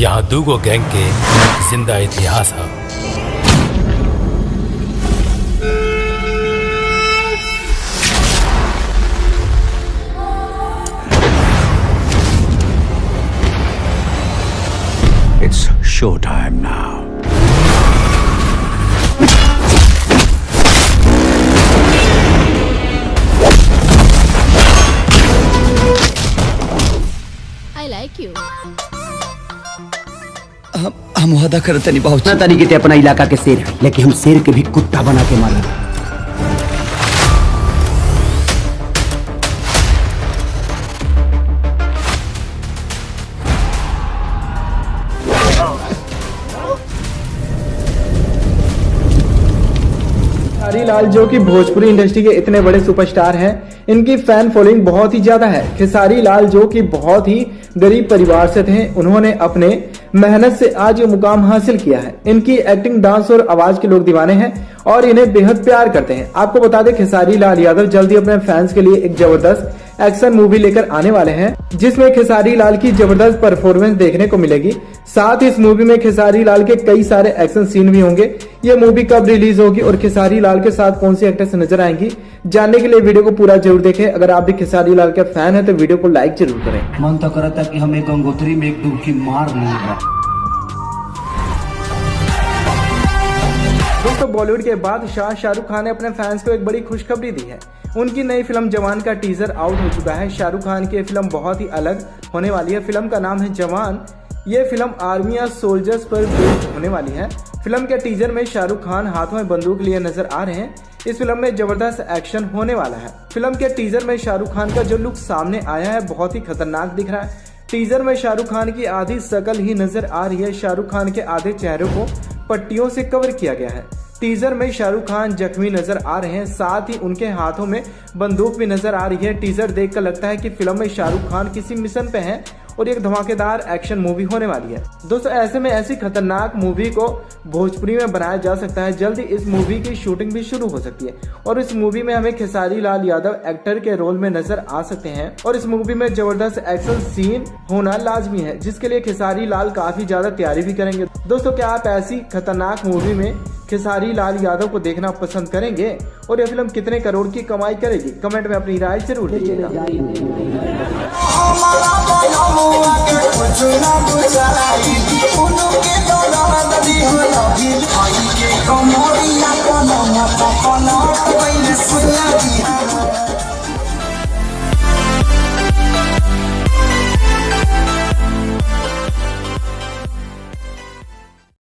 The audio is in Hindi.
यहाँ दूगो गैंग के जिंदा इतिहास है। It's showtime now. I like you. हम वादा करते नहीं बहुत ना तरीके से अपना इलाका के शेर है, लेकिन हम शेर के भी कुत्ता बना के मारेंगे। खेसारी लाल जो कि भोजपुरी इंडस्ट्री के इतने बड़े सुपरस्टार हैं, इनकी फैन फॉलोइंग बहुत ही ज्यादा है। खेसारी लाल जो कि बहुत ही गरीब परिवार से थे, उन्होंने अपने मेहनत से आज ये मुकाम हासिल किया है। इनकी एक्टिंग, डांस और आवाज के लोग दीवाने हैं और इन्हें बेहद प्यार करते हैं। आपको बता दें, खेसारी लाल यादव जल्दी अपने फैंस के लिए एक जबरदस्त एक्शन मूवी लेकर आने वाले हैं, जिसमें खेसारी लाल की जबरदस्त परफॉर्मेंस देखने को मिलेगी। साथ ही इस मूवी में खेसारी लाल के कई सारे एक्शन सीन भी होंगे। ये मूवी कब रिलीज होगी और खेसारी लाल के साथ कौन सी एक्ट्रेस नजर आएंगी, जानने के लिए वीडियो को पूरा जरूर देखें। अगर आप भी खेसारी लाल के फैन हैं तो वीडियो को लाइक जरूर करें। मन तो करता कि हमें गंगोत्री में एक डुबकी मार लेगा। दोस्तों, बॉलीवुड के बादशाह शाहरुख खान ने अपने फैंस को एक बड़ी खुशखबरी दी है। उनकी नई फिल्म जवान का टीजर आउट हो चुका है। शाहरुख खान की फिल्म बहुत ही अलग होने वाली है। फिल्म का नाम है जवान। ये फिल्म आर्मी या सोल्जर्स पर बेस्ड होने वाली है। फिल्म के टीजर में शाहरुख खान हाथों में बंदूक लिए नजर आ रहे हैं। इस फिल्म में जबरदस्त एक्शन होने वाला है। फिल्म के टीजर में शाहरुख खान का जो लुक सामने आया है, बहुत ही खतरनाक दिख रहा है। टीजर में शाहरुख खान की आधी शकल ही नजर आ रही है। शाहरुख खान के आधे चेहरे को पट्टियों से कवर किया गया है। टीजर में शाहरुख खान जख्मी नजर आ रहे हैं, साथ ही उनके हाथों में बंदूक भी नजर आ रही है। टीजर देखकर लगता है कि फिल्म में शाहरुख खान किसी मिशन पे हैं और एक धमाकेदार एक्शन मूवी होने वाली है। दोस्तों, ऐसे में ऐसी खतरनाक मूवी को भोजपुरी में बनाया जा सकता है। जल्द ही इस मूवी की शूटिंग भी शुरू हो सकती है और इस मूवी में हमें खेसारी लाल यादव एक्टर के रोल में नजर आ सकते हैं और इस मूवी में जबरदस्त एक्शन सीन होना लाजमी है, जिसके लिए खेसारी लाल काफी ज्यादा तैयारी भी करेंगे। दोस्तों, क्या आप ऐसी खतरनाक मूवी में खेसारी लाल यादव को देखना पसंद करेंगे और यह फिल्म कितने करोड़ की कमाई करेगी? कमेंट में अपनी राय जरूर दीजिएगा। Como